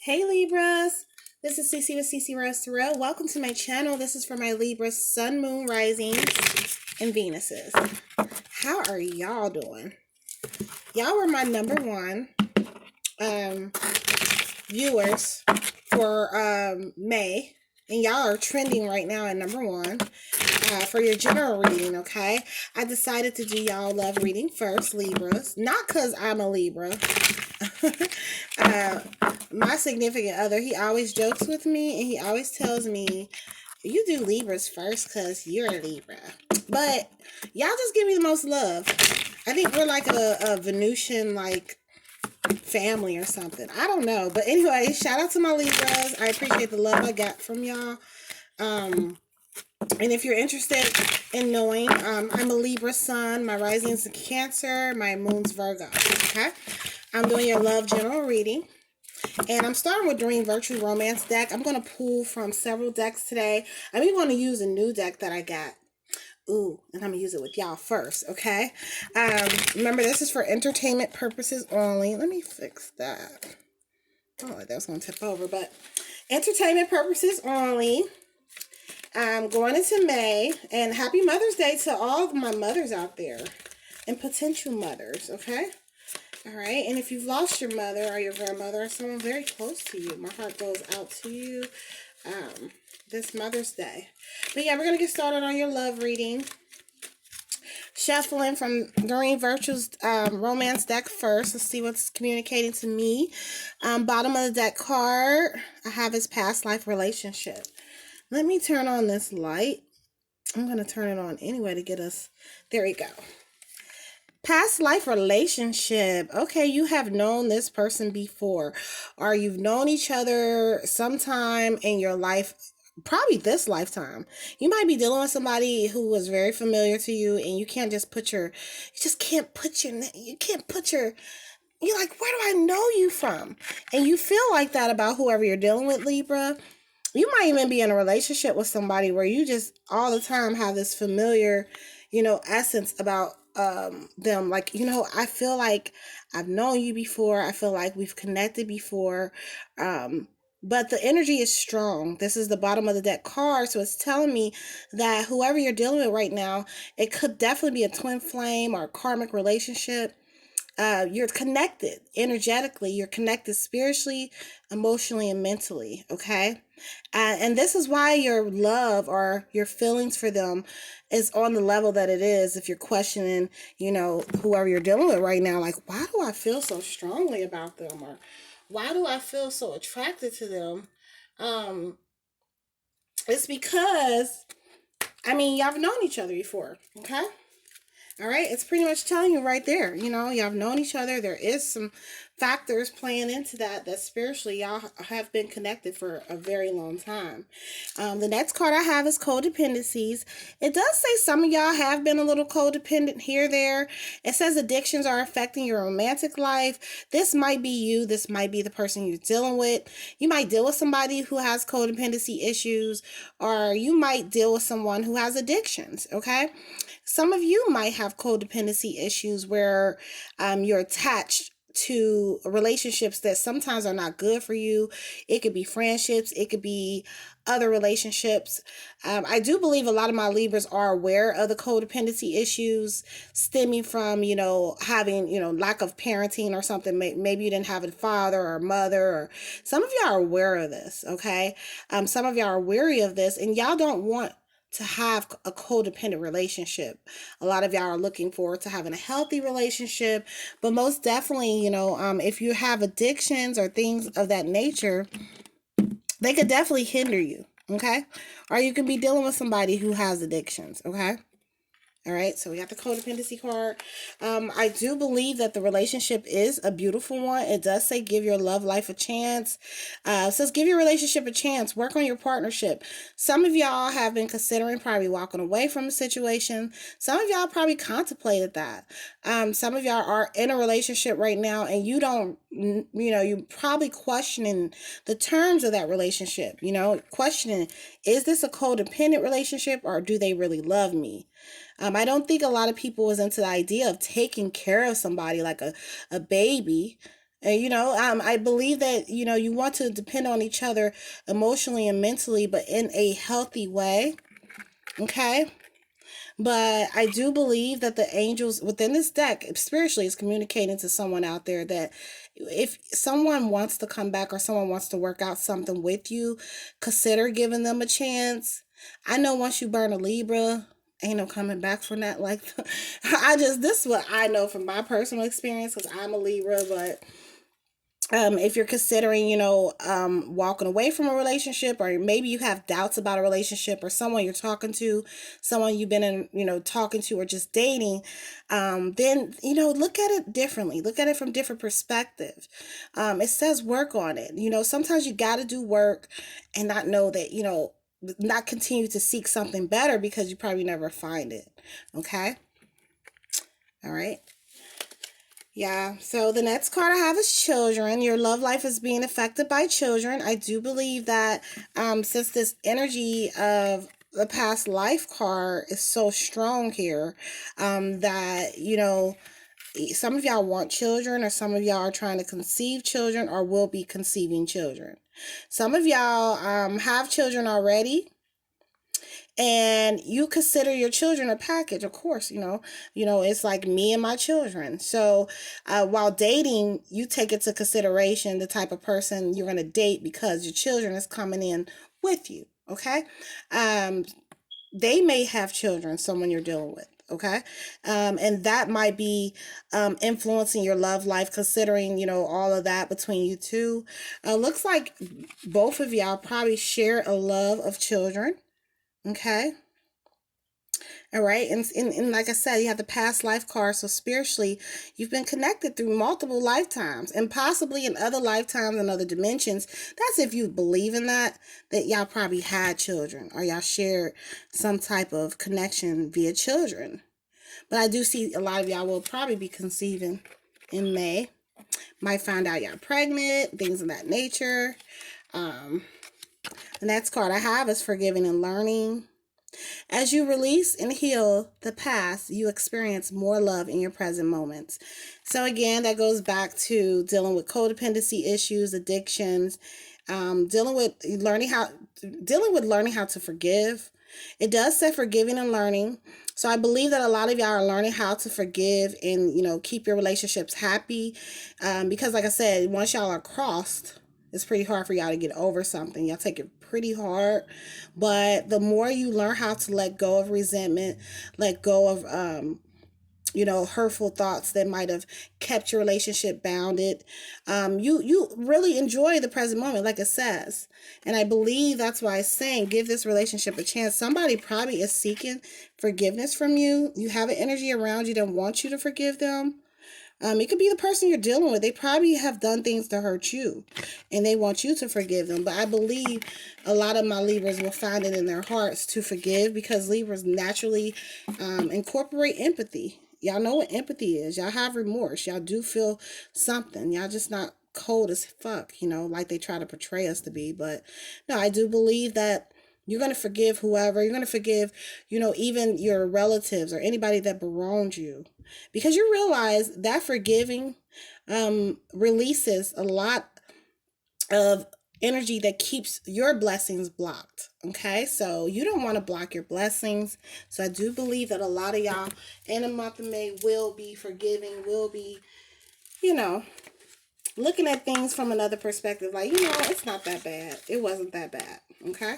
Hey Libras, this is Cece with Cece Rose Tarot. Welcome to my channel. This is for my Libra Sun, Moon, Rising, and Venuses. How are y'all doing? Y'all were my number one viewers for May, and y'all are trending right now at number one for your general reading, okay? I decided to do y'all love reading first, Libras. Not because I'm a Libra. My significant other, he always jokes with me, and he always tells me, you do Libras first because you're a Libra. But y'all just give me the most love. I think we're like a Venusian, like, family or something. I don't know. But anyway, shout out to my Libras. I appreciate the love I got from y'all. And if you're interested in knowing, I'm a Libra Sun. My rising's a Cancer. My moon's Virgo. Okay? I'm doing your love general reading. And I'm starting with Dream Virtue Romance deck. I'm going to pull from several decks today. I'm even going to use a new deck that I got. Ooh, and I'm going to use it with y'all first, okay? Remember, this is for entertainment purposes only. Let me fix that. Oh, that was going to tip over, but entertainment purposes only. Going into May, and happy Mother's Day to all of my mothers out there and potential mothers, okay? All right, and if you've lost your mother or your grandmother or someone very close to you, my heart goes out to you this Mother's Day. But yeah, we're going to get started on your love reading. Shuffling from Doreen Virtue's romance deck first. Let's see what's communicating to me. Bottom of the deck card, I have his past life relationship. Let me turn on this light. I'm going to turn it on anyway to get us. There we go. Past life relationship. Okay, you have known this person before, or you've known each other sometime in your life, probably this lifetime. You might be dealing with somebody who was very familiar to you, and you can't just put your, you're like, where do I know you from? And you feel like that about whoever you're dealing with, Libra. You might even be in a relationship with somebody where you just all the time have this familiar, essence about them. Like, I feel like I've known you before. I feel like we've connected before. But the energy is strong. This is the bottom of the deck card. So it's telling me that whoever you're dealing with right now, it could definitely be a twin flame or a karmic relationship. You're connected energetically. You're connected spiritually, emotionally, and mentally. Okay. And this is why your love or your feelings for them is on the level that it is. If you're questioning, whoever you're dealing with right now, like, why do I feel so strongly about them? Or why do I feel so attracted to them? It's because, y'all have known each other before. Okay. All right, it's pretty much telling you right there, y'all have known each other. There is some factors playing into that spiritually y'all have been connected for a very long time. The next card I have is codependencies. It does say some of y'all have been a little codependent here, there. It says addictions are affecting your romantic life. This might be you. This might be the person you're dealing with. You might deal with somebody who has codependency issues, or you might deal with someone who has addictions, okay? Some of you might have codependency issues where you're attached to relationships that sometimes are not good for you. It could be friendships. It could be other relationships. I do believe a lot of my Libras are aware of the codependency issues stemming from, having, lack of parenting or something. Maybe you didn't have a father or a mother, or some of y'all are aware of this, okay? Some of y'all are wary of this, and y'all don't want to have a codependent relationship. A lot of y'all are looking forward to having a healthy relationship, but most definitely, if you have addictions or things of that nature, they could definitely hinder you, okay? Or you can be dealing with somebody who has addictions, okay? All right, so we got the codependency card. I do believe that the relationship is a beautiful one. It does say give your love life a chance. It says give your relationship a chance. Work on your partnership. Some of y'all have been considering probably walking away from a situation. Some of y'all probably contemplated that. Some of y'all are in a relationship right now, and you don't, you're probably questioning the terms of that relationship. Questioning, is this a codependent relationship, or do they really love me? I don't think a lot of people was into the idea of taking care of somebody like a baby. And, I believe that, you want to depend on each other emotionally and mentally, but in a healthy way. Okay. But I do believe that the angels within this deck spiritually is communicating to someone out there that if someone wants to come back or someone wants to work out something with you, consider giving them a chance. I know once you burn a Libra, ain't no coming back from that. Like, this is what I know from my personal experience because I'm a Libra, but if you're considering, walking away from a relationship, or maybe you have doubts about a relationship or someone you're talking to, someone you've been in, talking to or just dating, then, look at it differently. Look at it from different perspectives. It says work on it. Sometimes you got to do work and not know that, not continue to seek something better because you probably never find it. Okay. All right. Yeah, so the next card I have is children. Your love life is being affected by children. I do believe that since this energy of the past life card is so strong here, that, some of y'all want children, or some of y'all are trying to conceive children or will be conceiving children. Some of y'all have children already, and you consider your children a package. Of course, it's like me and my children. So while dating, you take into consideration the type of person you're going to date because your children is coming in with you. Okay. They may have children, someone you're dealing with. Okay. And that might be influencing your love life, considering, all of that between you two. Looks like both of y'all probably share a love of children. Okay. All right. And like I said, you have the past life card. So spiritually, you've been connected through multiple lifetimes and possibly in other lifetimes and other dimensions. That's if you believe in that y'all probably had children or y'all shared some type of connection via children. But I do see a lot of y'all will probably be conceiving in May. Might find out y'all pregnant, things of that nature. The next card I have is forgiving and learning. As you release and heal the past, you experience more love in your present moments. So again, that goes back to dealing with codependency issues, addictions, dealing with learning how to forgive. It does say forgiving and learning. So I believe that a lot of y'all are learning how to forgive and, keep your relationships happy. Because like I said, once y'all are crossed, it's pretty hard for y'all to get over something. Y'all take it pretty hard. But the more you learn how to let go of resentment, let go of, hurtful thoughts that might have kept your relationship bounded, you really enjoy the present moment, like it says. And I believe that's why it's saying give this relationship a chance. Somebody probably is seeking forgiveness from you. You have an energy around you that wants you to forgive them. It could be the person you're dealing with. They probably have done things to hurt you and they want you to forgive them. But I believe a lot of my Libras will find it in their hearts to forgive because Libras naturally incorporate empathy. Y'all know what empathy is. Y'all have remorse. Y'all do feel something. Y'all just not cold as fuck, like they try to portray us to be. But no, I do believe that you're going to forgive whoever. You're going to forgive, even your relatives or anybody that wronged you. Because you realize that forgiving releases a lot of energy that keeps your blessings blocked. Okay, so you don't want to block your blessings. So I do believe that a lot of y'all in the month of May will be forgiving, will be, looking at things from another perspective. Like, it's not that bad. It wasn't that bad. Okay.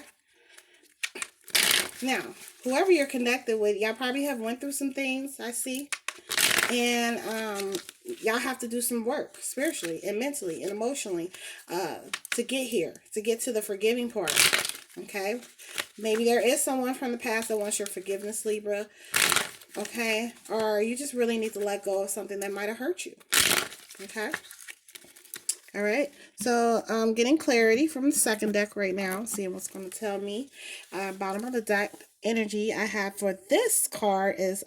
Now, whoever you're connected with, y'all probably have went through some things, I see. And y'all have to do some work spiritually and mentally and emotionally to get here, to get to the forgiving part. Okay? Maybe there is someone from the past that wants your forgiveness, Libra. Okay? Or you just really need to let go of something that might have hurt you. Okay? All right, so I'm getting clarity from the second deck right now, seeing what's going to tell me. Bottom of the deck energy I have for this card is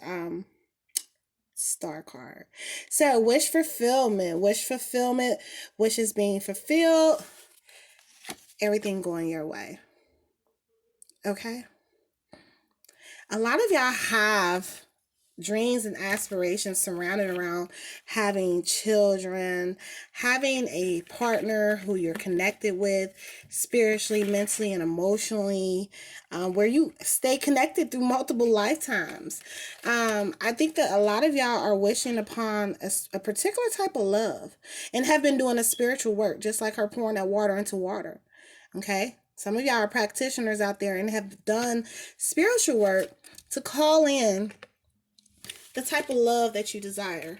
star card. So wish fulfillment, wishes being fulfilled, everything going your way. Okay. A lot of y'all have dreams and aspirations surrounded around having children, having a partner who you're connected with spiritually, mentally, and emotionally, where you stay connected through multiple lifetimes. I think that a lot of y'all are wishing upon a particular type of love and have been doing a spiritual work, just like her pouring that water into water. Okay? Some of y'all are practitioners out there and have done spiritual work to call in the type of love that you desire.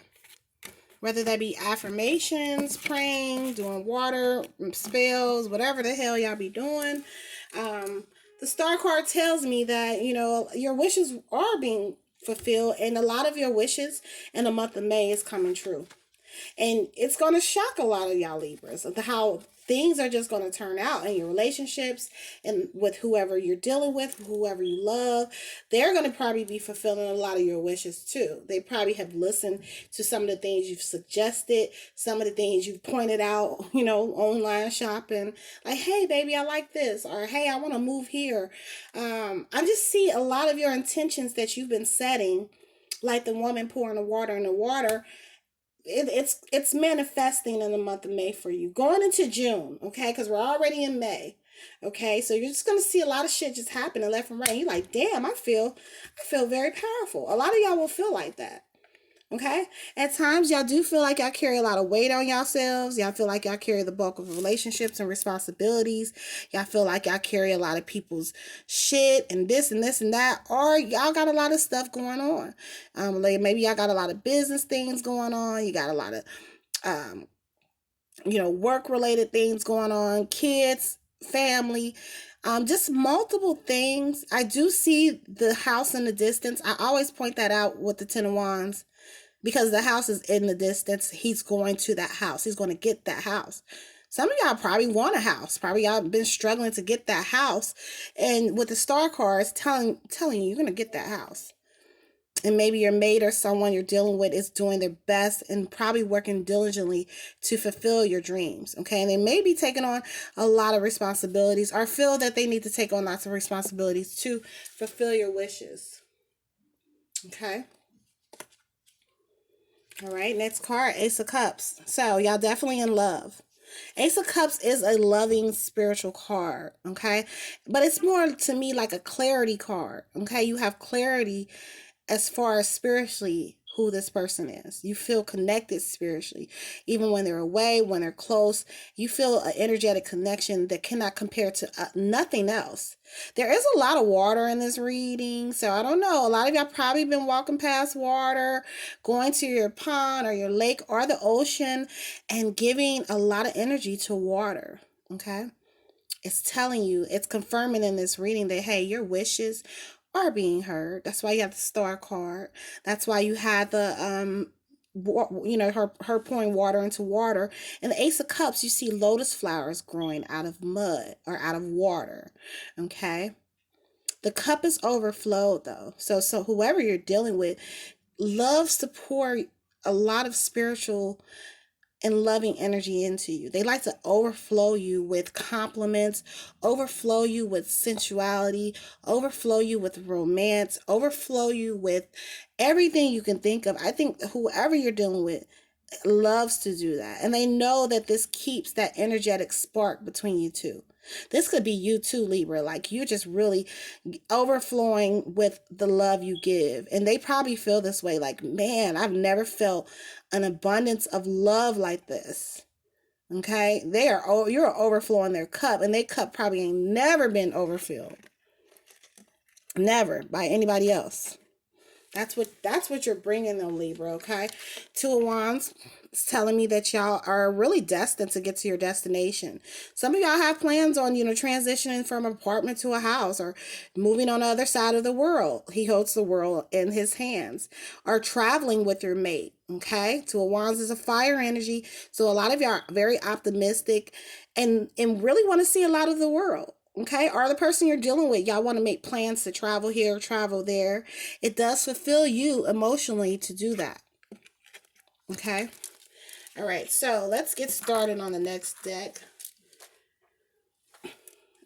Whether that be affirmations, praying, doing water, spells, whatever the hell y'all be doing. The star card tells me that, you know, your wishes are being fulfilled, and a lot of your wishes in the month of May is coming true. And it's going to shock a lot of y'all Libras of how things are just going to turn out in your relationships and with whoever you're dealing with, whoever you love. They're going to probably be fulfilling a lot of your wishes too. They probably have listened to some of the things you've suggested, some of the things you've pointed out, you know, online shopping. Like, hey, baby, I like this. Or, hey, I want to move here. I just see a lot of your intentions that you've been setting, like the woman pouring the water in the water. It's manifesting in the month of May for you, going into June, okay? Because we're already in May, okay? So you're just gonna see a lot of shit just happening left and right. You're like, damn, I feel very powerful. A lot of y'all will feel like that. Okay? At times, y'all do feel like y'all carry a lot of weight on yourselves. Y'all feel like y'all carry the bulk of relationships and responsibilities. Y'all feel like y'all carry a lot of people's shit and this and this and that. Or y'all got a lot of stuff going on. Like maybe y'all got a lot of business things going on. You got a lot of, work-related things going on. Kids, family. Just multiple things. I do see the house in the distance. I always point that out with the Ten of Wands. Because the house is in the distance, he's going to that house. He's going to get that house. Some of y'all probably want a house. Probably y'all been struggling to get that house. And with the star cards telling you, you're going to get that house. And maybe your mate or someone you're dealing with is doing their best and probably working diligently to fulfill your dreams. Okay. And they may be taking on a lot of responsibilities or feel that they need to take on lots of responsibilities to fulfill your wishes. Okay. All right, next card, Ace of Cups. So, y'all definitely in love. Ace of Cups is a loving spiritual card, okay? But it's more to me like a clarity card, okay? You have clarity as far as spiritually who this person is. You feel connected spiritually. Even when they're away, when they're close, you feel an energetic connection that cannot compare to nothing else. There is a lot of water in this reading, so I don't know. A lot of y'all probably been walking past water, going to your pond or your lake or the ocean and giving a lot of energy to water, okay? It's telling you, it's confirming in this reading that, hey, your wishes are being heard. That's why you have the star card. That's why you had the her pouring water into water. And the Ace of Cups, you see lotus flowers growing out of mud or out of water. Okay. The cup is overflowed though. So whoever you're dealing with loves to pour a lot of spiritual and loving energy into you. They like to overflow you with compliments, overflow you with sensuality, overflow you with romance, overflow you with everything you can think of. I think whoever you're dealing with loves to do that. And they know that this keeps that energetic spark between you two. This could be you too, Libra. Like you're just really overflowing with the love you give. And they probably feel this way. Like, man, I've never felt an abundance of love like this. Okay? You're overflowing their cup. And their cup probably ain't never been overfilled. Never by anybody else. That's what you're bringing them, Libra, okay? Two of Wands is telling me that y'all are really destined to get to your destination. Some of y'all have plans on, transitioning from an apartment to a house or moving on the other side of the world. He holds the world in his hands. Or traveling with your mate, okay? Two of Wands is a fire energy. So a lot of y'all are very optimistic and really want to see a lot of the world. Okay, or the person you're dealing with, y'all want to make plans to travel here, travel there. It does fulfill you emotionally to do that. Okay, all right, so let's get started on the next deck. I'm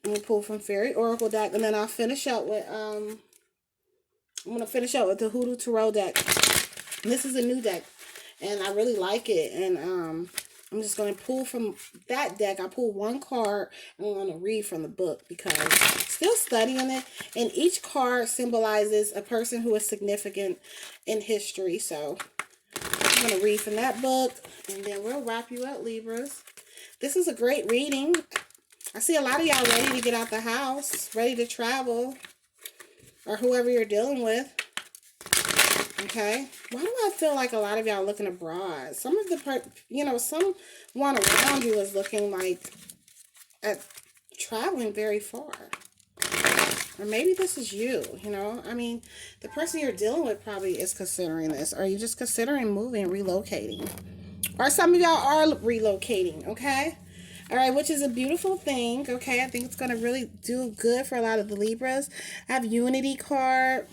going to pull from Fairy Oracle deck, and then I'll finish up with I'm going to finish up with the Hoodoo Tarot deck. This is a new deck, and I really like it. And I'm just going to pull from that deck. I pulled one card, and I'm going to read from the book because I'm still studying it. And each card symbolizes a person who is significant in history. So I'm going to read from that book, and then we'll wrap you up, Libras. This is a great reading. I see a lot of y'all ready to get out the house, ready to travel, or whoever you're dealing with. Okay. Why do I feel like a lot of y'all looking abroad? Some of the, someone around you is looking like at traveling very far. Or maybe this is you, I mean, the person you're dealing with probably is considering this. Or you just considering moving, relocating. Or some of y'all are relocating, okay? All right, which is a beautiful thing, okay? I think it's going to really do good for a lot of the Libras. I have Unity card.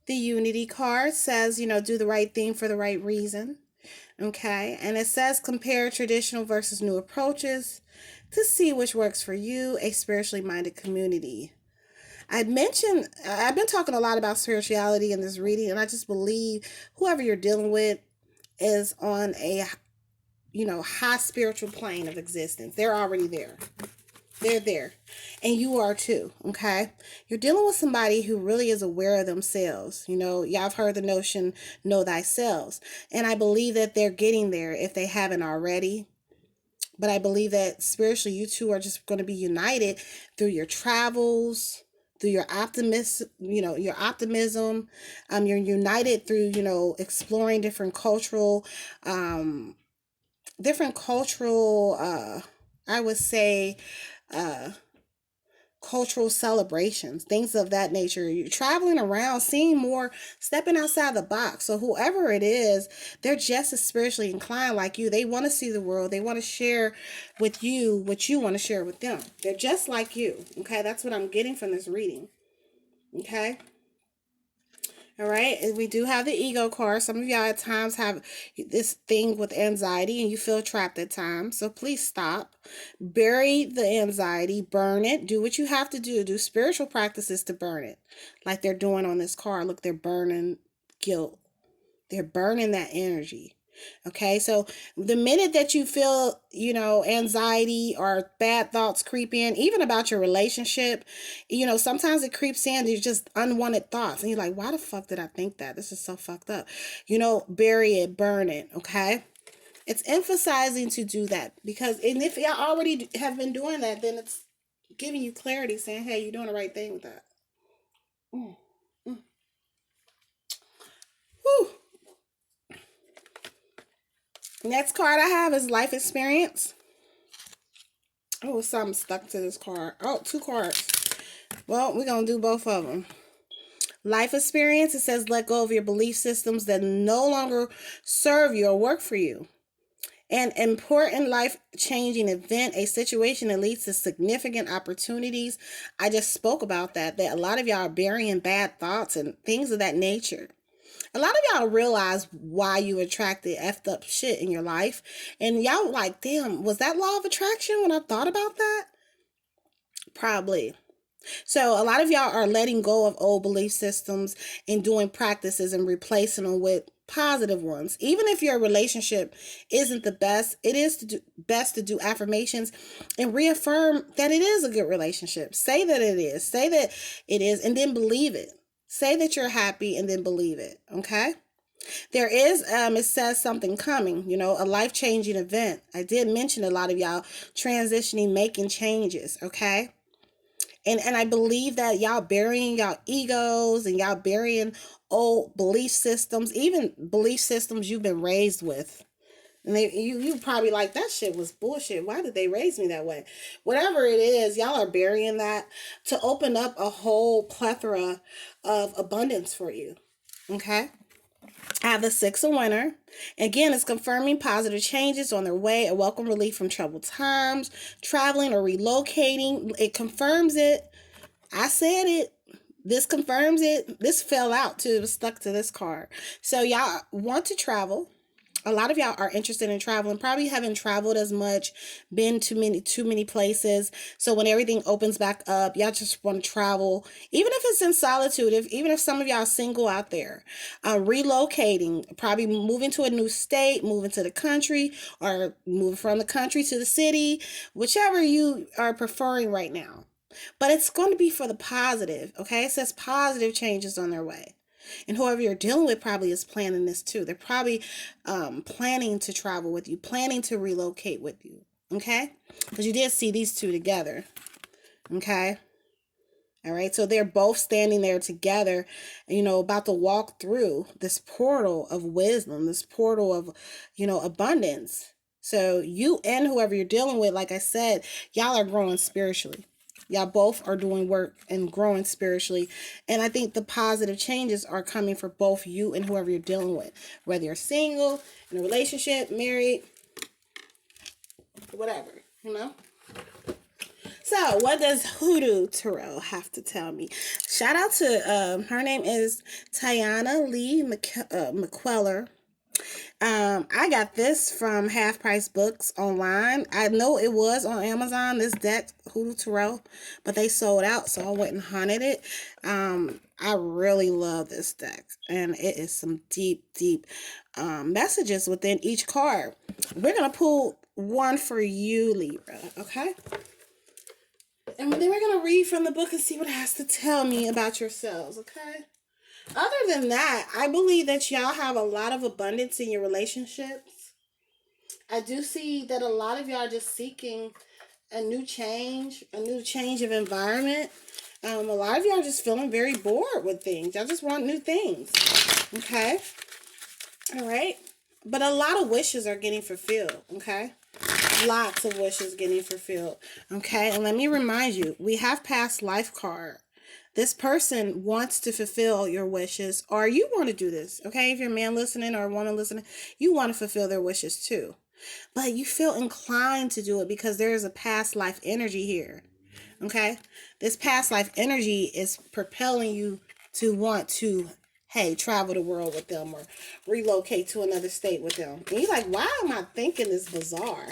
The Unity card says, do the right thing for the right reason, okay? And it says compare traditional versus new approaches to see which works for you, a spiritually minded community. I've been talking a lot about spirituality in this reading, and I just believe whoever you're dealing with is on a, high spiritual plane of existence. They're already there. They're there. And you are too, okay? You're dealing with somebody who really is aware of themselves. Y'all have heard the notion, know thyself. And I believe that they're getting there if they haven't already. But I believe that spiritually, you two are just going to be united through your travels, through your optimism. You're united through, exploring different cultural, I would say, cultural celebrations, things of that nature. You're traveling around, seeing more, stepping outside the box. So whoever it is, they're just as spiritually inclined like you. They want to see the world. They want to share with you what you want to share with them. They're just like you. Okay, that's what I'm getting from this reading. Okay. All right, and we do have the ego card. Some of y'all at times have this thing with anxiety and you feel trapped at times. So please stop. Bury the anxiety, burn it, do what you have to do. Do spiritual practices to burn it. Like they're doing on this card. Look, they're burning guilt. They're burning that energy. Okay, so the minute that you feel, anxiety or bad thoughts creep in, even about your relationship, sometimes it creeps in, there's just unwanted thoughts. And you're like, why the fuck did I think that? This is so fucked up. Bury it, burn it, okay? It's emphasizing to do that because, and if y'all already have been doing that, then it's giving you clarity saying, hey, you're doing the right thing with that. Mm. Mm. Whew. Next card I have is life experience. Oh, something stuck to this card. Oh, 2 cards. Well, we're going to do both of them. Life experience, it says let go of your belief systems that no longer serve you or work for you. An important life-changing event, a situation that leads to significant opportunities. I just spoke about that a lot of y'all are burying bad thoughts and things of that nature. A lot of y'all realize why you attracted effed up shit in your life. And y'all like, damn, was that law of attraction when I thought about that? Probably. So a lot of y'all are letting go of old belief systems and doing practices and replacing them with positive ones. Even if your relationship isn't the best, it is best to do affirmations and reaffirm that it is a good relationship. Say that it is. Say that it is and then believe it. Say that you're happy and then believe it, okay? There is, it says something coming, a life-changing event. I did mention a lot of y'all transitioning, making changes, okay? And I believe that y'all burying y'all egos and y'all burying old belief systems, even belief systems you've been raised with. And you probably like, that shit was bullshit. Why did they raise me that way? Whatever it is, y'all are burying that to open up a whole plethora of abundance for you. Okay? I have the 6 of Winter. Again, it's confirming positive changes on their way, a welcome relief from troubled times, traveling or relocating. It confirms it. I said it. This confirms it. This fell out too. It was stuck to this card. So y'all want to travel. A lot of y'all are interested in traveling, probably haven't traveled as much, been to too many places. So when everything opens back up, y'all just want to travel, even if it's in solitude. Even if some of y'all are single out there, relocating, probably moving to a new state, moving to the country, or moving from the country to the city, whichever you are preferring right now. But it's going to be for the positive, okay? It says positive changes on their way. And whoever you're dealing with probably is planning this too. They're probably planning to travel with you, planning to relocate with you, okay? Because you did see these two together, okay? All right, so they're both standing there together, about to walk through this portal of wisdom, this portal of, abundance. So you and whoever you're dealing with, like I said, y'all are growing spiritually. Y'all both are doing work and growing spiritually. And I think the positive changes are coming for both you and whoever you're dealing with, whether you're single, in a relationship, married, whatever. So, what does Hoodoo Tarot have to tell me? Shout out to, her name is Tiana Lee McQuellar. I got this from Half Price Books online. I know it was on Amazon, this deck, Hoodoo Tarot, but they sold out, so I went and hunted it. I really love this deck, and it is some deep, deep messages within each card. We're going to pull one for you, Libra, okay? And then we're going to read from the book and see what it has to tell me about yourselves, okay? Other than that, I believe that y'all have a lot of abundance in your relationships. I do see that a lot of y'all are just seeking a new change of environment. A lot of y'all are just feeling very bored with things. Y'all just want new things, okay? All right? But a lot of wishes are getting fulfilled, okay? Lots of wishes getting fulfilled, okay? And let me remind you, we have past life card. This person wants to fulfill your wishes, or you want to do this, okay? If you're a man listening or a woman listening, you want to fulfill their wishes too. But you feel inclined to do it because there is a past life energy here, okay? This past life energy is propelling you to want to, hey, travel the world with them or relocate to another state with them. And you're like, why am I thinking this bizarre?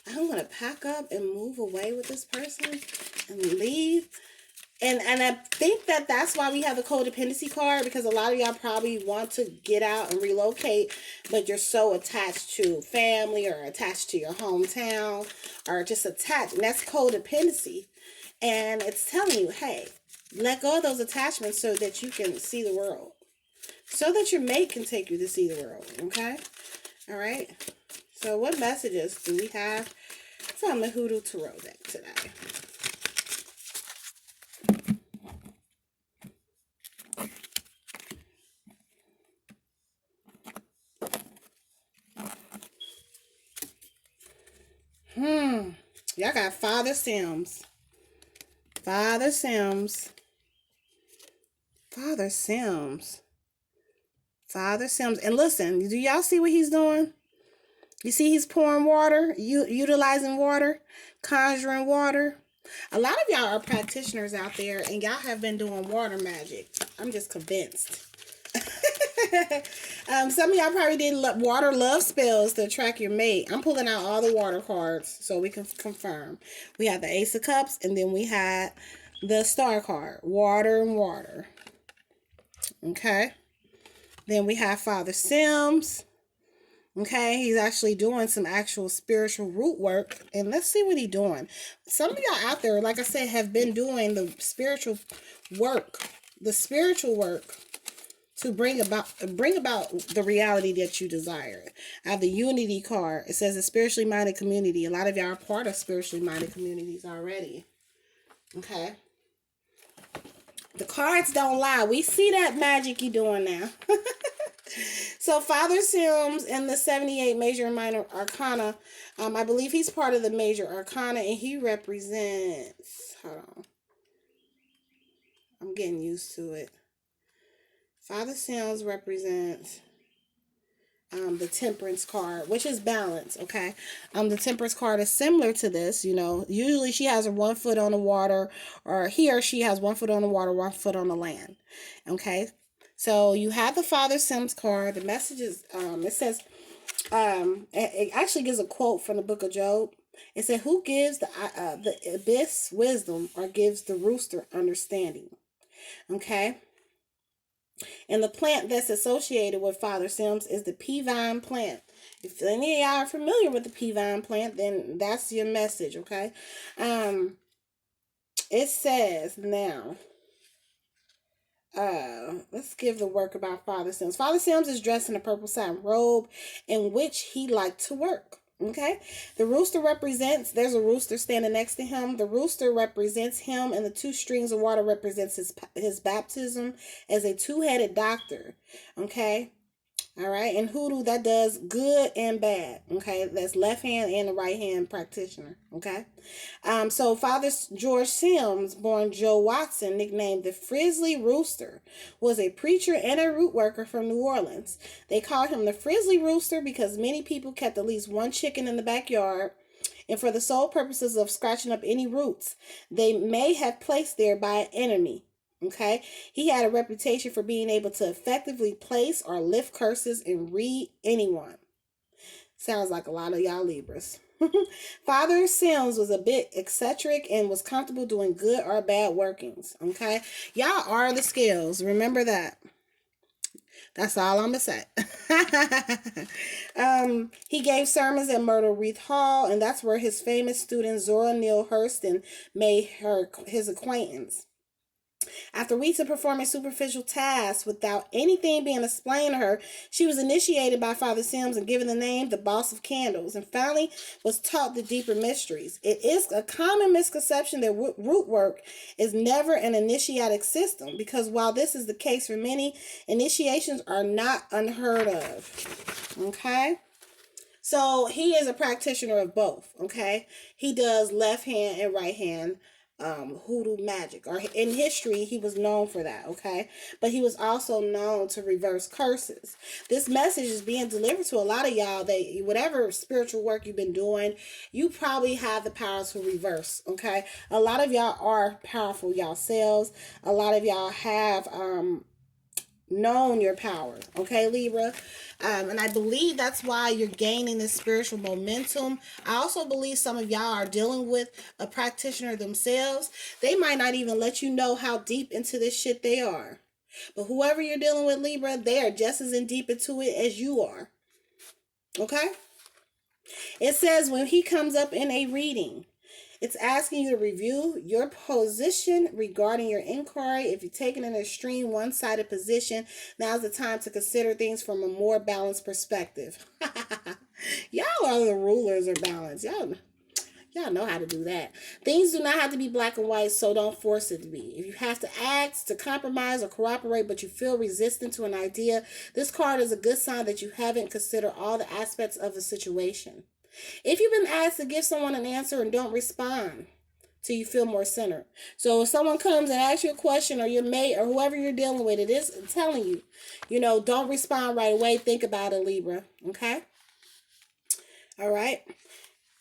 I'm going to pack up and move away with this person and leave. And I think that that's why we have the codependency card, because a lot of y'all probably want to get out and relocate, but you're so attached to family or attached to your hometown or just attached. And that's codependency. And it's telling you, hey, let go of those attachments so that you can see the world. So that your mate can take you to see the world. Okay? All right? So what messages do we have from the Hoodoo Tarot deck today? Y'all got Father Sims. Father Sims. Father Sims. Father Sims. And listen, do y'all see what he's doing? You see he's pouring water, utilizing water, conjuring water. A lot of y'all are practitioners out there, and y'all have been doing water magic. I'm just convinced. Some of y'all probably did water love spells to attract your mate. I'm pulling out all the water cards so we can confirm. We had the Ace of Cups, and then we had the Star card. Water and water. Okay. Then we have Father Sims. Okay, he's actually doing some actual spiritual root work. And let's see what he's doing. Some of y'all out there, like I said, have been doing the spiritual work. The spiritual work to bring about the reality that you desire. I have the Unity card. It says a spiritually minded community. A lot of y'all are part of spiritually minded communities already. Okay. The cards don't lie. We see that magic you doing now. So Father Sims in the 78 major and minor arcana. I believe he's part of the major arcana, and he represents, hold on, I'm getting used to it. Father Sims represents the Temperance card, which is balance, okay? The Temperance card is similar to this, Usually she has her 1 foot on the water, or he or she has 1 foot on the water, 1 foot on the land, okay? So you have the Father Sims card. The message is, it says, It actually gives a quote from the book of Job. It said, "Who gives the abyss wisdom, or gives the rooster understanding?" Okay, and the plant that's associated with Father Sims is the pea vine plant. If any of y'all are familiar with the pea vine plant, then that's your message. Okay, um, it says now. Let's give the work about Father Sims. Father Sims is dressed in a purple satin robe in which he liked to work. Okay, the rooster represents, there's a rooster standing next to him. The rooster represents him, and the two streams of water represents his baptism as a two-headed doctor. Okay, all right, in Hoodoo, that does good and bad. Okay, that's left hand and the right hand practitioner. Okay, so Father George Sims, born Joe Watson, nicknamed the Frizzly Rooster, was a preacher and a root worker from New Orleans. They called him the Frizzly Rooster because many people kept at least one chicken in the backyard, and for the sole purposes of scratching up any roots they may have placed there by an enemy. Okay, he had a reputation for being able to effectively place or lift curses and read anyone. Sounds like a lot of y'all Libras. Father Sims was a bit eccentric and was comfortable doing good or bad workings. Okay, y'all are the scales. Remember that. That's all I'm gonna say. He gave sermons at Myrtle Wreath Hall, and that's where his famous student Zora Neale Hurston made his acquaintance. After weeks of performing superficial tasks without anything being explained to her, she was initiated by Father Sims and given the name the Boss of Candles, and finally was taught the deeper mysteries. It is a common misconception that root work is never an initiatic system, because while this is the case for many, initiations are not unheard of. Okay? So he is a practitioner of both. Okay? He does left hand and right hand hoodoo magic, or in history he was known for that. Okay, but he was also known to reverse curses. This message is being delivered to a lot of y'all that whatever spiritual work you've been doing, you probably have the power to reverse. Okay, a lot of y'all are powerful yourselves. A lot of y'all have known your power. Okay, Libra. And I believe that's why you're gaining this spiritual momentum. I also believe some of y'all are dealing with a practitioner themselves. They might not even let you know how deep into this shit they are. But whoever you're dealing with, Libra, they are just as in deep into it as you are. Okay? It says when he comes up in a reading, it's asking you to review your position regarding your inquiry. If you're taking an extreme one-sided position, now's the time to consider things from a more balanced perspective. Y'all are the rulers of balance. Y'all know how to do that. Things do not have to be black and white, so don't force it to be. If you have to ask, to compromise, or cooperate, but you feel resistant to an idea, this card is a good sign that you haven't considered all the aspects of the situation. If you've been asked to give someone an answer and don't respond till you feel more centered. So if someone comes and asks you a question, or your mate or whoever you're dealing with, it is telling you, don't respond right away. Think about it, Libra. Okay? All right.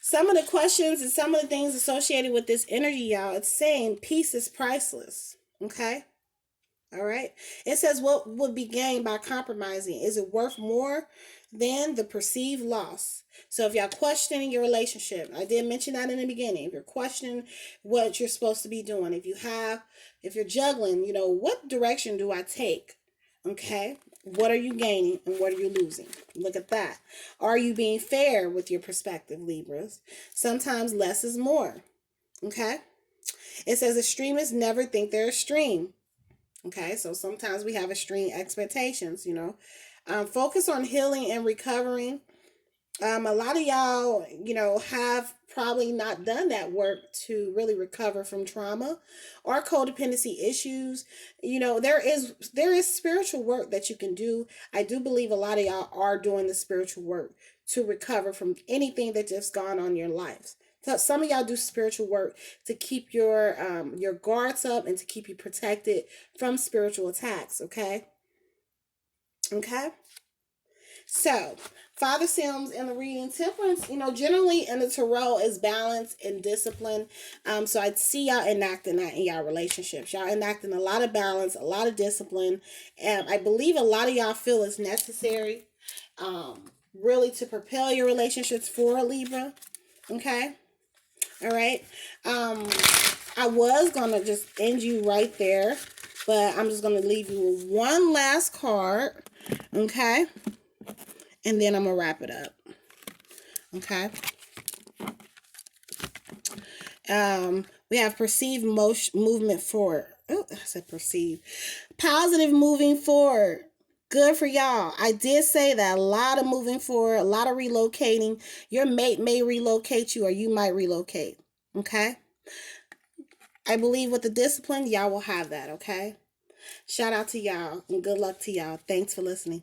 Some of the questions and some of the things associated with this energy, y'all, it's saying peace is priceless. Okay? All right. It says, what would be gained by compromising? Is it worth more than the perceived loss? So if y'all questioning your relationship, I did mention that in the beginning. If you're questioning what you're supposed to be doing, if you're juggling, what direction do I take? Okay. What are you gaining and what are you losing? Look at that. Are you being fair with your perspective, Libras? Sometimes less is more. Okay. It says extremists never think they're extreme. Okay, so sometimes we have extreme expectations, Focus on healing and recovering. A lot of y'all, have probably not done that work to really recover from trauma or codependency issues. There is spiritual work that you can do. I do believe a lot of y'all are doing the spiritual work to recover from anything that just gone on in your lives. So some of y'all do spiritual work to keep your guards up and to keep you protected from spiritual attacks. Okay. So Father Sims in the reading, temperance, generally in the tarot is balance and discipline. So I'd see y'all enacting that in y'all relationships. Y'all enacting a lot of balance, a lot of discipline. And I believe a lot of y'all feel it's necessary. really to propel your relationships forward, Libra. Okay? All right? I was going to just end you right there, but I'm just going to leave you with one last card. Okay? And then I'm going to wrap it up. Okay? We have perceived movement forward. Oh, I said perceived. Positive moving forward. Good for y'all. I did say that a lot of moving forward, a lot of relocating. Your mate may relocate you or you might relocate. Okay? I believe with the discipline, y'all will have that. Okay? Shout out to y'all and good luck to y'all. Thanks for listening.